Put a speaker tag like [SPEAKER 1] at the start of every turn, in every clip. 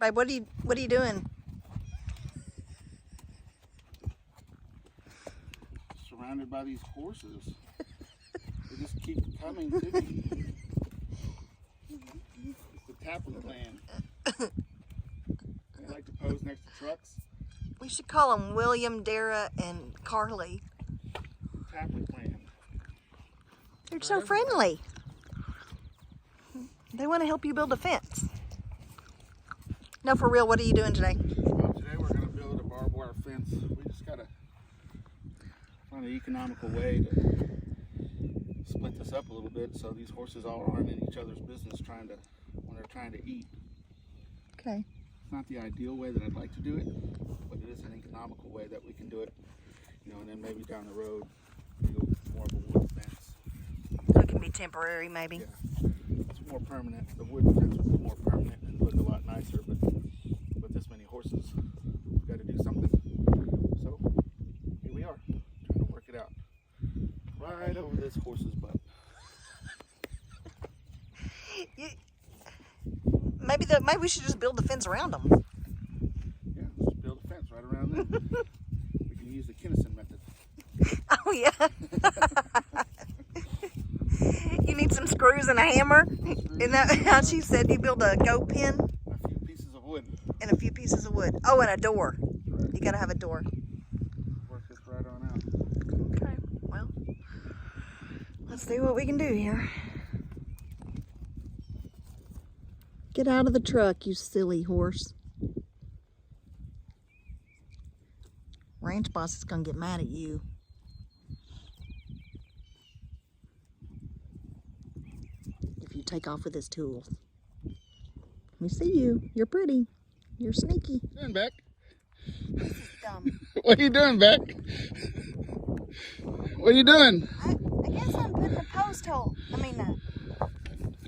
[SPEAKER 1] Babe, what are you doing?
[SPEAKER 2] Surrounded by these horses. They just keep coming to me. It's the tapping plan. They like to pose next to trucks.
[SPEAKER 1] We should call them William, Dara, and Carly.
[SPEAKER 2] Tapping plan.
[SPEAKER 1] They're so friendly. They want to help you build a fence. No, for real, what are you doing today?
[SPEAKER 2] Well, today we're going to build a barbed wire fence. We just got to find an economical way to split this up a little bit so these horses all aren't in each other's business when they're trying to eat.
[SPEAKER 1] Okay.
[SPEAKER 2] It's not the ideal way that I'd like to do it, but it is an economical way that we can do it. You know, and then maybe down the road, do more of a wood fence.
[SPEAKER 1] So it can be temporary, maybe.
[SPEAKER 2] Yeah, it's more permanent. The wood fence would be more permanent and look a lot nicer, but with this many horses, we've got to do something. So here we are, trying to work it out. Right over this horse's butt.
[SPEAKER 1] Maybe we should just build the fence around them.
[SPEAKER 2] Yeah, just build a fence right around them. We can use the Kinnison method.
[SPEAKER 1] Oh yeah. You need some screws and a hammer. Isn't that how she said you build a goat pen?
[SPEAKER 2] A few pieces of wood.
[SPEAKER 1] And a few pieces of wood. Oh, and a door.
[SPEAKER 2] Right.
[SPEAKER 1] You gotta have a door.
[SPEAKER 2] Work this right on out.
[SPEAKER 1] Okay, well, let's see what we can do here. Get out of the truck, you silly horse. Ranch boss is gonna get mad at you. If you take off with his tools. Let me see you. You're pretty. You're sneaky.
[SPEAKER 2] What are you doing, Beck?
[SPEAKER 1] This is dumb.
[SPEAKER 2] What are you doing, Beck? What are you doing?
[SPEAKER 1] I guess I'm putting a post hole.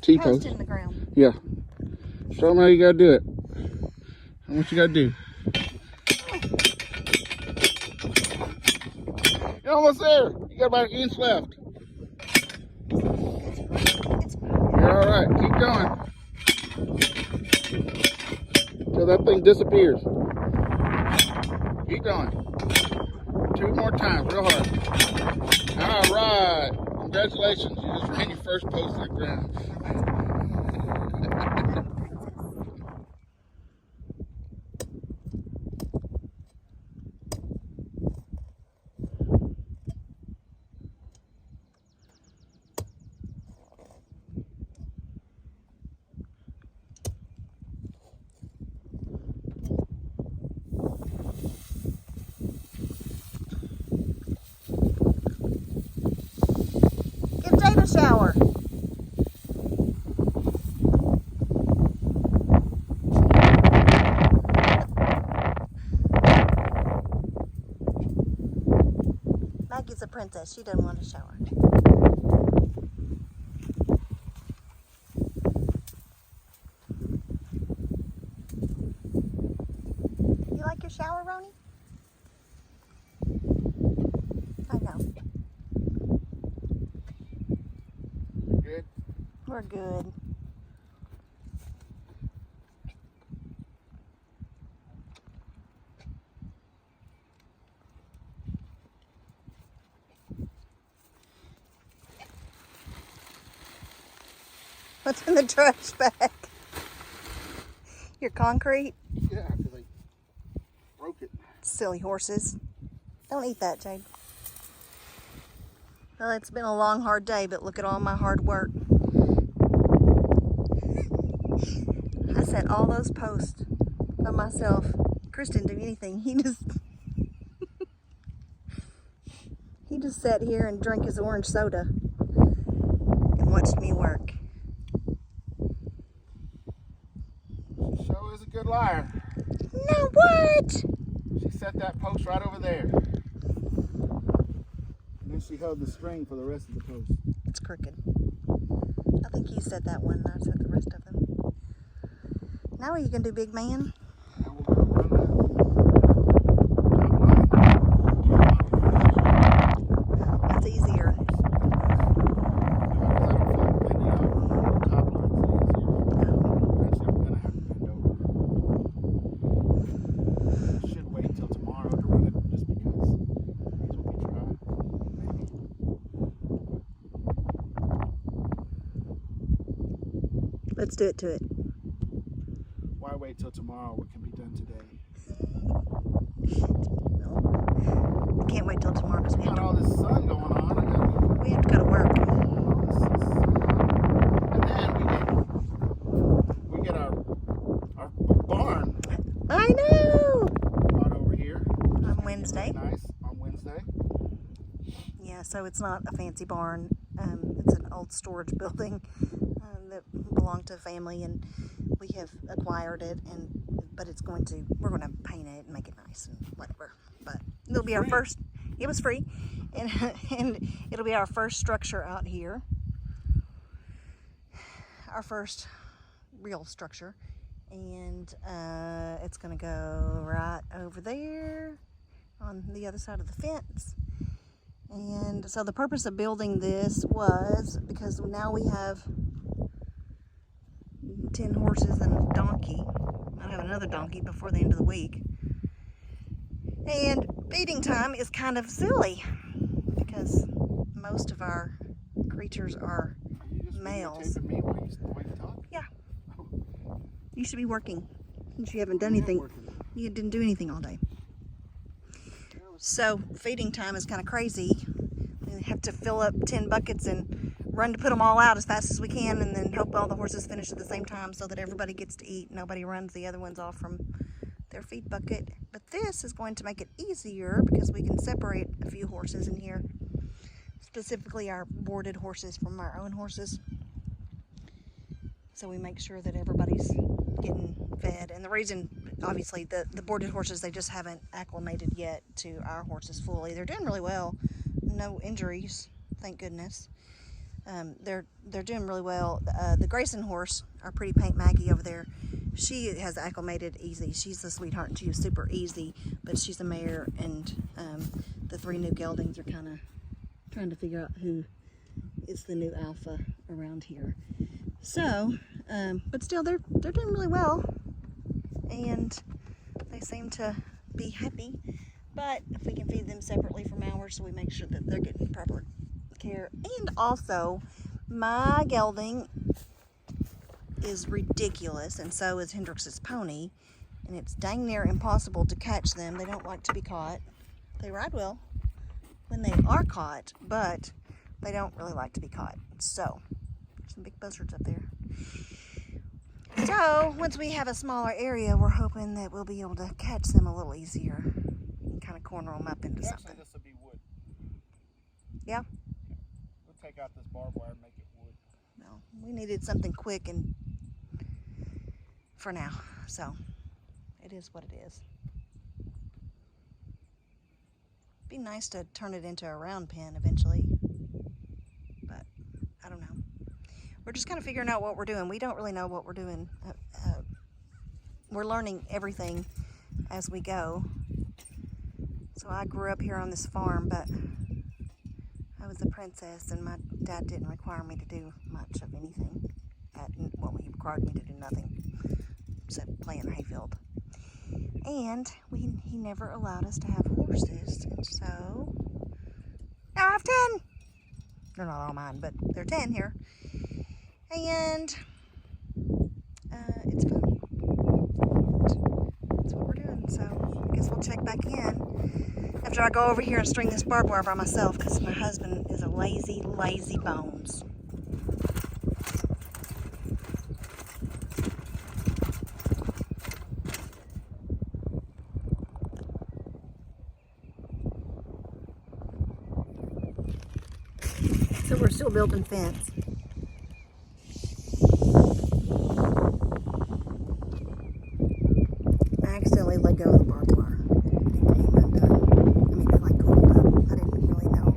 [SPEAKER 2] T-post.
[SPEAKER 1] Post in the ground.
[SPEAKER 2] Yeah. Show them how you gotta do it. How much you gotta do. You're almost there. You got about an inch left. You're all right. Keep going. Till that thing disappears. Keep going. 2 more times, real hard. All right. Congratulations. You just ran your first post in the ground.
[SPEAKER 1] Give Jade a shower. Maggie's a princess. She doesn't want a shower. You like your shower, Roni? I know.
[SPEAKER 2] Good?
[SPEAKER 1] We're good. What's in the trash bag? Your concrete?
[SPEAKER 2] Yeah, because I broke it.
[SPEAKER 1] Silly horses. Don't eat that, Jade. Well, it's been a long, hard day, but look at all my hard work. I set all those posts by myself. Chris didn't do anything. He just sat here and drank his orange soda and watched me work.
[SPEAKER 2] She sure is a good liar.
[SPEAKER 1] No, what?
[SPEAKER 2] She set that post right over there. And then she held the string for the rest of the post.
[SPEAKER 1] It's crooked. I think you said that one, and I said the rest of them. Now what are you going to do, big man?
[SPEAKER 2] Now we're going to run that.
[SPEAKER 1] That's easier.
[SPEAKER 2] Top line's easier. Eventually I'm going to have to bend over.
[SPEAKER 1] Let's do it to it.
[SPEAKER 2] Why wait till tomorrow? What can be done today?
[SPEAKER 1] No. Can't wait till tomorrow because
[SPEAKER 2] Got all this sun going on.
[SPEAKER 1] we have to go to work.
[SPEAKER 2] And then we get our barn.
[SPEAKER 1] I know.
[SPEAKER 2] Brought over here
[SPEAKER 1] On Wednesday.
[SPEAKER 2] Really nice on Wednesday.
[SPEAKER 1] Yeah, so it's not a fancy barn. It's an old storage building that belonged to a family, and we have acquired it. But we're going to paint it and make it nice and whatever. But it'll be our first. It was free, and it'll be our first structure out here. Our first real structure, and it's going to go right over there on the other side of the fence. And so the purpose of building this was because now we have 10 horses and a donkey. I'll have another donkey before the end of the week. And feeding time is kind of silly because most of our creatures are males.
[SPEAKER 2] Me while you talk?
[SPEAKER 1] Yeah. You should be working since you haven't done anything. You didn't do anything all day. So feeding time is kind of crazy. We have to fill up 10 buckets and run to put them all out as fast as we can, and then hope all the horses finish at the same time so that everybody gets to eat. Nobody runs the other ones off from their feed bucket. But this is going to make it easier because we can separate a few horses in here, specifically our boarded horses from our own horses. So we make sure that everybody's getting fed. And the reason, obviously, the boarded horses, they just haven't acclimated yet to our horses fully. They're doing really well. No injuries, thank goodness. They're doing really well. The Grayson horse, our pretty Paint Maggie over there, she has acclimated easy. She's a sweetheart and she is super easy, but she's a mare, and the 3 new geldings are kind of trying to figure out who is the new alpha around here. So, but still, they're doing really well, and they seem to be happy. But if we can feed them separately from ours, so we make sure that they're getting proper care. And also, my gelding is ridiculous, and so is Hendrix's pony, and it's dang near impossible to catch them. They don't like to be caught. They ride well when they are caught, but they don't really like to be caught. So, some big buzzards up there. So, once we have a smaller area, we're hoping that we'll be able to catch them a little easier and kind of corner them up into something.
[SPEAKER 2] Actually, this will be wood.
[SPEAKER 1] Yeah?
[SPEAKER 2] We'll take out this barbed wire and make it wood.
[SPEAKER 1] No, we needed something quick and for now, so it is what it is. Be nice to turn it into a round pen eventually, but I don't know. We're just kind of figuring out what we're doing. We don't really know what we're doing. We're learning everything as we go. So I grew up here on this farm, but I was a princess, and my dad didn't require me to do much of anything. Well, he required me to do nothing except play in the hayfield. And he never allowed us to have horses, and so now I have 10. They're not all mine, but they're 10 here. And it's fun. That's what we're doing. So I guess we'll check back in after I go over here and string this barbed wire by myself, because my husband is a lazy bones. So we're still building fence. I accidentally let go of the barbed wire. It came undone. I mean, it like coiled up. I didn't really know.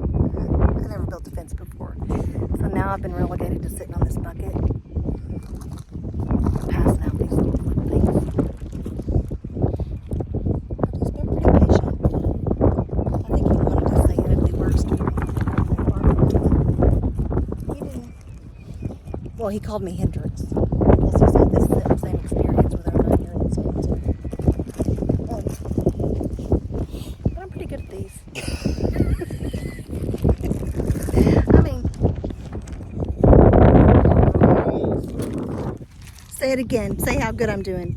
[SPEAKER 1] I never built a fence before. So now I've been relegated to sitting on this bucket, passing out these little clip things. But he's been pretty patient. I think he wanted to say ugly words to me. He didn't. Well, he called me Hendrix. Unless he's had this same experience with our 9-year-old son too. But I'm pretty good at these. I mean, Say it again. Say how good I'm doing.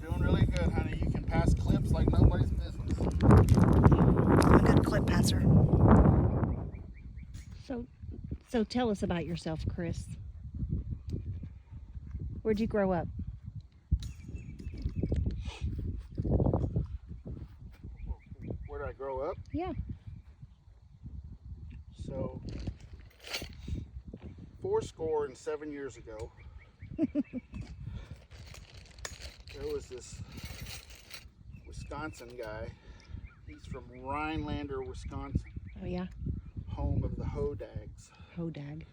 [SPEAKER 2] Doing really good, honey. You can pass clips like nobody's business.
[SPEAKER 1] I'm a good clip passer. So tell us about yourself, Chris. Where'd you grow up?
[SPEAKER 2] Where did I grow up?
[SPEAKER 1] Yeah.
[SPEAKER 2] So, 7 years ago, there was this Wisconsin guy. He's from Rhinelander, Wisconsin.
[SPEAKER 1] Oh, yeah?
[SPEAKER 2] Home of the hodags.
[SPEAKER 1] Hodag.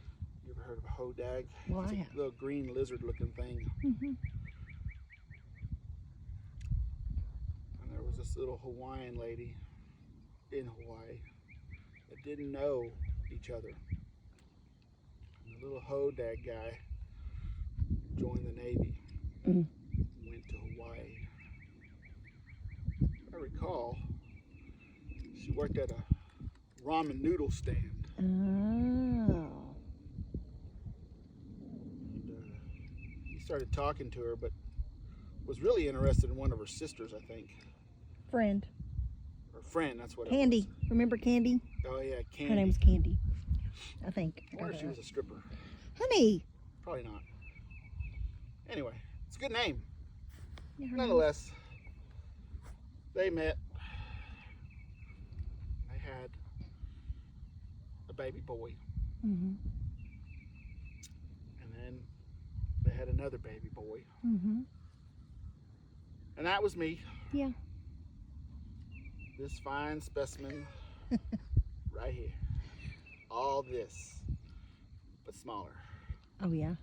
[SPEAKER 2] You ever heard of a hodag?
[SPEAKER 1] Well,
[SPEAKER 2] It's
[SPEAKER 1] I
[SPEAKER 2] a
[SPEAKER 1] have.
[SPEAKER 2] little green lizard-looking thing.
[SPEAKER 1] Mm-hmm.
[SPEAKER 2] And there was this little Hawaiian lady in Hawaii that didn't know each other. And the little hodag guy joined the Navy.
[SPEAKER 1] Mm.
[SPEAKER 2] Went to Hawaii. I recall she worked at a ramen noodle stand.
[SPEAKER 1] Oh.
[SPEAKER 2] And he started talking to her, but was really interested in one of her sisters, I think.
[SPEAKER 1] Friend.
[SPEAKER 2] Or friend, that's what
[SPEAKER 1] Candy.
[SPEAKER 2] it was.
[SPEAKER 1] Remember Candy?
[SPEAKER 2] Oh, yeah, Candy.
[SPEAKER 1] Her name was Candy, I think.
[SPEAKER 2] I wonder if she was a stripper.
[SPEAKER 1] Honey.
[SPEAKER 2] Probably not. Anyway, it's a good name.
[SPEAKER 1] Yeah, her
[SPEAKER 2] Nonetheless, they met. They had a baby boy.
[SPEAKER 1] Mm-hmm.
[SPEAKER 2] And then they had another baby boy.
[SPEAKER 1] Mm-hmm.
[SPEAKER 2] And that was me.
[SPEAKER 1] Yeah.
[SPEAKER 2] This fine specimen right here. All this, but smaller.
[SPEAKER 1] Oh, yeah?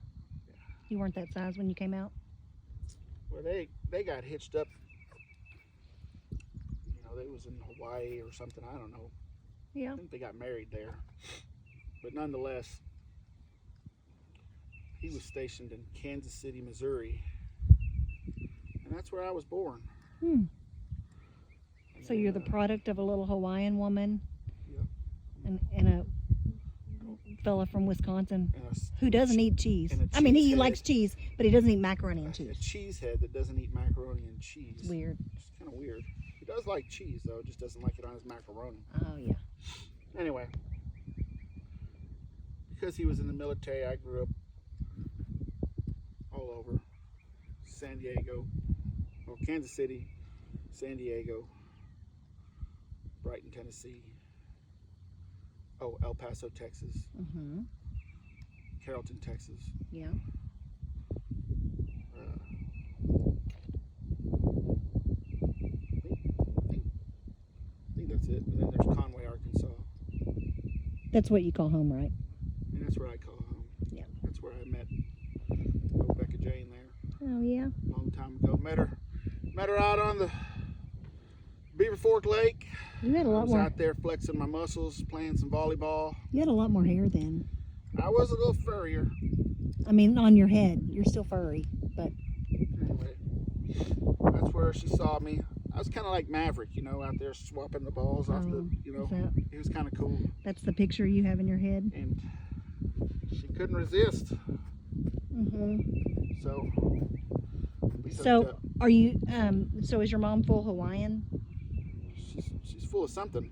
[SPEAKER 1] You weren't that size when you came out?
[SPEAKER 2] Well, they got hitched up. You know, they was in Hawaii or something. I don't know.
[SPEAKER 1] Yeah.
[SPEAKER 2] I think they got married there. But nonetheless, he was stationed in Kansas City, Missouri. And that's where I was born.
[SPEAKER 1] Hmm. So you're the product of a little Hawaiian woman,
[SPEAKER 2] Yeah.
[SPEAKER 1] and a fella from Wisconsin
[SPEAKER 2] And
[SPEAKER 1] who doesn't eat cheese.
[SPEAKER 2] and a
[SPEAKER 1] I mean, he
[SPEAKER 2] cheesehead.
[SPEAKER 1] likes cheese, but he doesn't eat macaroni and
[SPEAKER 2] A
[SPEAKER 1] cheese.
[SPEAKER 2] cheesehead that doesn't eat macaroni and cheese.
[SPEAKER 1] It's weird.
[SPEAKER 2] It's kind of weird. He does like cheese, though. Just doesn't like it on his macaroni.
[SPEAKER 1] Oh, yeah.
[SPEAKER 2] Anyway, because he was in the military, I grew up all over San Diego, or Kansas City, San Diego, Brighton, Tennessee, El Paso, Texas,
[SPEAKER 1] Mm-hmm.
[SPEAKER 2] Carrollton, Texas.
[SPEAKER 1] Yeah.
[SPEAKER 2] I think that's it. And then there's Conway, Arkansas.
[SPEAKER 1] That's what you call home, right?
[SPEAKER 2] And that's where I call home.
[SPEAKER 1] Yeah.
[SPEAKER 2] That's where I met Rebecca Jane there.
[SPEAKER 1] Oh, yeah?
[SPEAKER 2] A long time ago. Met her out on the Beaver Fork Lake.
[SPEAKER 1] You had a
[SPEAKER 2] I
[SPEAKER 1] lot
[SPEAKER 2] was
[SPEAKER 1] more.
[SPEAKER 2] out there flexing my muscles, playing some volleyball.
[SPEAKER 1] You had a lot more hair then.
[SPEAKER 2] I was a little furrier.
[SPEAKER 1] I mean, on your head. You're still furry, but
[SPEAKER 2] Anyway, that's where she saw me. I was kind of like Maverick, you know, out there swapping the balls off the, you know.
[SPEAKER 1] is that-
[SPEAKER 2] It was kind of cool.
[SPEAKER 1] that's the picture you have in your head.
[SPEAKER 2] And she couldn't resist.
[SPEAKER 1] Mm-hmm.
[SPEAKER 2] So, we hooked
[SPEAKER 1] So,
[SPEAKER 2] up.
[SPEAKER 1] are you? So, is your mom full Hawaiian?
[SPEAKER 2] She's full of something.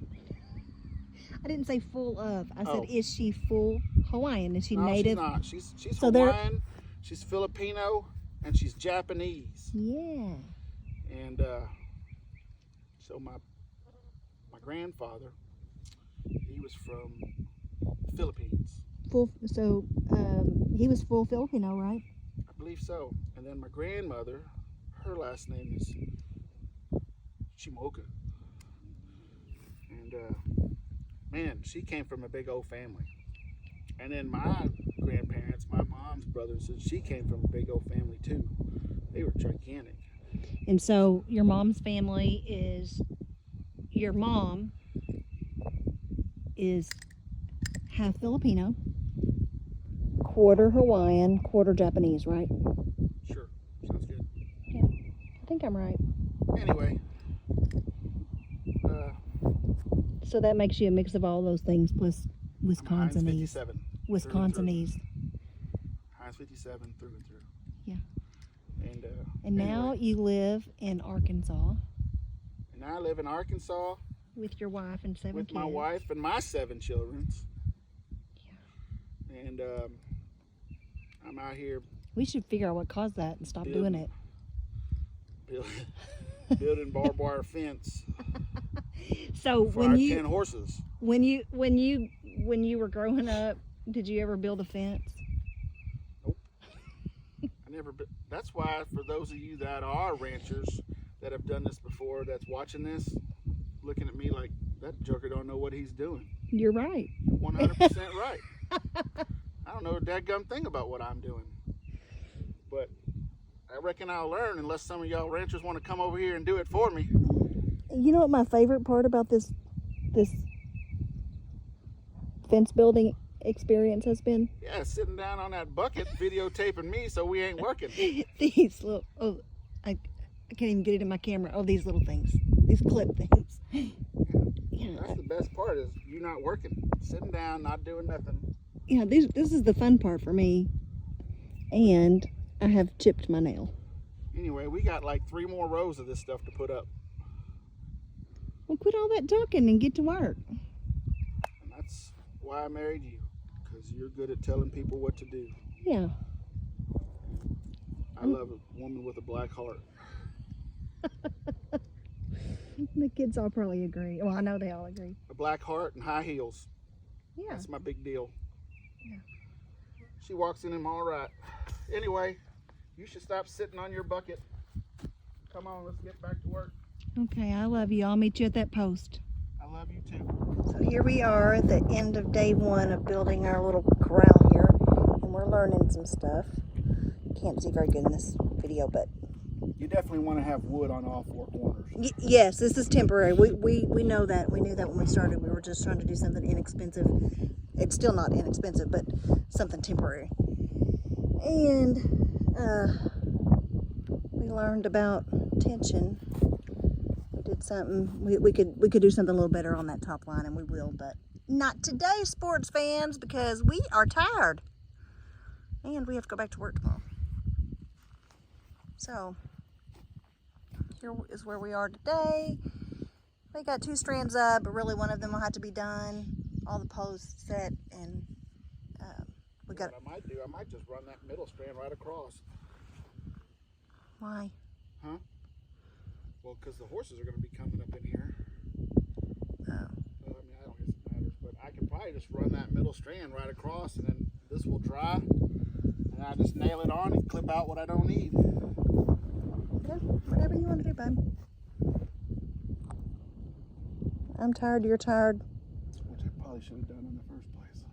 [SPEAKER 1] I didn't say full of. I
[SPEAKER 2] Oh.
[SPEAKER 1] said, is she full Hawaiian? Is she
[SPEAKER 2] No,
[SPEAKER 1] native?
[SPEAKER 2] she's not. She's
[SPEAKER 1] So they're-
[SPEAKER 2] Hawaiian, she's Filipino, and she's Japanese.
[SPEAKER 1] Yeah.
[SPEAKER 2] And so my grandfather, he was from the Philippines.
[SPEAKER 1] Full. So, he was full Filipino, right?
[SPEAKER 2] I believe so. And then my grandmother, her last name is Chimoka. And man, she came from a big old family. And then my grandparents, my mom's brothers, she came from a big old family too. They were gigantic.
[SPEAKER 1] And so, your mom's family is. Your mom is half Filipino, quarter Hawaiian, quarter Japanese, right?
[SPEAKER 2] Sure, sounds good.
[SPEAKER 1] I think I'm right.
[SPEAKER 2] Anyway,
[SPEAKER 1] So that makes you a mix of all those things plus
[SPEAKER 2] Heinz
[SPEAKER 1] Wisconsinese.
[SPEAKER 2] 57.
[SPEAKER 1] Wisconsinese.
[SPEAKER 2] Heinz 57 through and through.
[SPEAKER 1] Yeah. And now you live in Arkansas.
[SPEAKER 2] And I live in Arkansas.
[SPEAKER 1] With your wife and 7 kids.
[SPEAKER 2] With my wife and my 7 children. Yeah. And I'm out here.
[SPEAKER 1] We should figure out what caused that and stop doing it.
[SPEAKER 2] Building barbed wire fence.
[SPEAKER 1] So
[SPEAKER 2] for
[SPEAKER 1] when
[SPEAKER 2] our
[SPEAKER 1] you
[SPEAKER 2] 10 horses.
[SPEAKER 1] When you were growing up, did you ever build a fence?
[SPEAKER 2] Nope. I never. That's why, for those of you that are ranchers that have done this before, that's watching this, looking at me like that joker don't know what he's doing.
[SPEAKER 1] You're right.
[SPEAKER 2] 100% right. I don't know a dadgum thing about what I'm doing, but I reckon I'll learn unless some of y'all ranchers want to come over here and do it for me.
[SPEAKER 1] You know what my favorite part about this fence building experience has been?
[SPEAKER 2] Yeah, sitting down on that bucket videotaping me so we ain't working.
[SPEAKER 1] These little, I can't even get it in my camera. Oh, these little things, these clip things.
[SPEAKER 2] Yeah, that's the best part, is you not working, sitting down, not doing nothing.
[SPEAKER 1] Yeah, this is the fun part for me, and I have chipped my nail.
[SPEAKER 2] Anyway, we got like 3 more rows of this stuff to put up.
[SPEAKER 1] Well, quit all that talking and get to work.
[SPEAKER 2] And that's why I married you, because you're good at telling people what to do.
[SPEAKER 1] Yeah.
[SPEAKER 2] I love a woman with a black heart.
[SPEAKER 1] The kids all probably agree. Well, I know they all agree.
[SPEAKER 2] A black heart and high heels.
[SPEAKER 1] Yeah.
[SPEAKER 2] That's my big deal.
[SPEAKER 1] Yeah.
[SPEAKER 2] She walks in them all right. Anyway, you should stop sitting on your bucket. Come on, let's get back to work.
[SPEAKER 1] Okay, I love you. I'll meet you at that post.
[SPEAKER 2] I love you too.
[SPEAKER 1] So here we are at the end of day 1 of building our little corral here, and we're learning some stuff. Can't see very good in this video, but
[SPEAKER 2] you definitely want to have wood on all 4 corners.
[SPEAKER 1] Yes, this is temporary. We know that. We knew that when we started. We were just trying to do something inexpensive. It's still not inexpensive, but something temporary. And we learned about tension. We did something. We could do something a little better on that top line, and we will, but not today, sports fans, because we are tired, and we have to go back to work tomorrow. So here is where we are today. We got 2 strands up, but really one of them will have to be done. All the posts set, and we got.
[SPEAKER 2] What I might do, I might just run that middle strand right across.
[SPEAKER 1] Why?
[SPEAKER 2] Huh? Well, because the horses are going to be coming up in here.
[SPEAKER 1] Oh.
[SPEAKER 2] Well, I mean, I don't guess it matters, but I can probably just run that middle strand right across, and then this will dry, and I just nail it on and clip out what I don't need.
[SPEAKER 1] Yeah, whatever you want to do, bud. I'm tired, you're tired.
[SPEAKER 2] Which I probably should have done in the first place.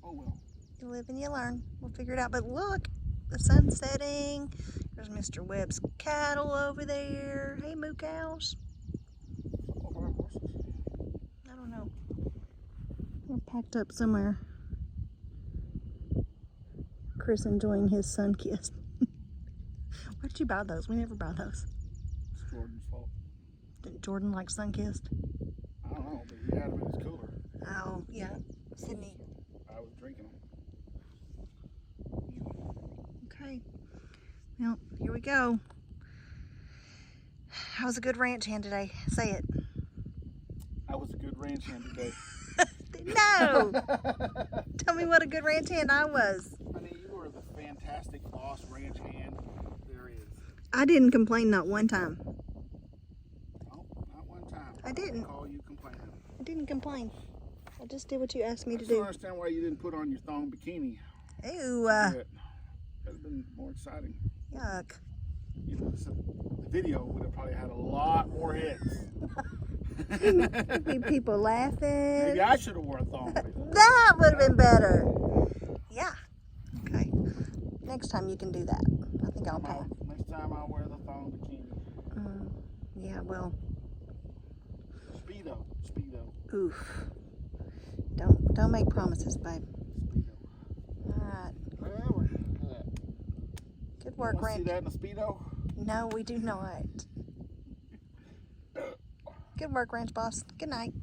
[SPEAKER 2] Oh well.
[SPEAKER 1] You live and you learn. We'll figure it out. But look, the sun's setting. There's Mr. Webb's cattle over there. Hey, moo cows.
[SPEAKER 2] All of our horses.
[SPEAKER 1] I don't know. We're packed up somewhere. Chris enjoying his sun kiss. Where did you buy those? We never buy those.
[SPEAKER 2] It's Jordan's fault.
[SPEAKER 1] Did Jordan like sun kissed?
[SPEAKER 2] I don't know, but he had them in his cooler.
[SPEAKER 1] Oh, yeah. Sydney.
[SPEAKER 2] I was drinking them.
[SPEAKER 1] Okay. Well, here we go. How's a good ranch hand today? Say it.
[SPEAKER 2] I was a good ranch hand today.
[SPEAKER 1] No! Tell me what a good ranch hand I was.
[SPEAKER 2] Honey, you are the fantastic boss ranch hand there is.
[SPEAKER 1] I didn't complain not one time.
[SPEAKER 2] No, not one time.
[SPEAKER 1] I didn't.
[SPEAKER 2] Call you complaining.
[SPEAKER 1] I didn't complain. I just did what you asked me
[SPEAKER 2] I
[SPEAKER 1] to
[SPEAKER 2] just don't
[SPEAKER 1] do.
[SPEAKER 2] understand why you didn't put on your thong bikini.
[SPEAKER 1] Ew.
[SPEAKER 2] That'd have been more exciting.
[SPEAKER 1] Yuck.
[SPEAKER 2] You know, the video would have probably had a lot more hits.
[SPEAKER 1] Be people laughing.
[SPEAKER 2] Maybe I should have worn a thong.
[SPEAKER 1] That would have been better. Yeah. Okay. Next time you can do that. I think I'll pay.
[SPEAKER 2] Next time I'll wear the thong bikini.
[SPEAKER 1] Yeah, well.
[SPEAKER 2] Speedo.
[SPEAKER 1] Oof. Don't make promises, babe.
[SPEAKER 2] Speedo.
[SPEAKER 1] Alright.
[SPEAKER 2] Well,
[SPEAKER 1] Good work,
[SPEAKER 2] see
[SPEAKER 1] Ranch.
[SPEAKER 2] that in a Speedo?
[SPEAKER 1] No, we do not. Good work, Ranch Boss. Good night.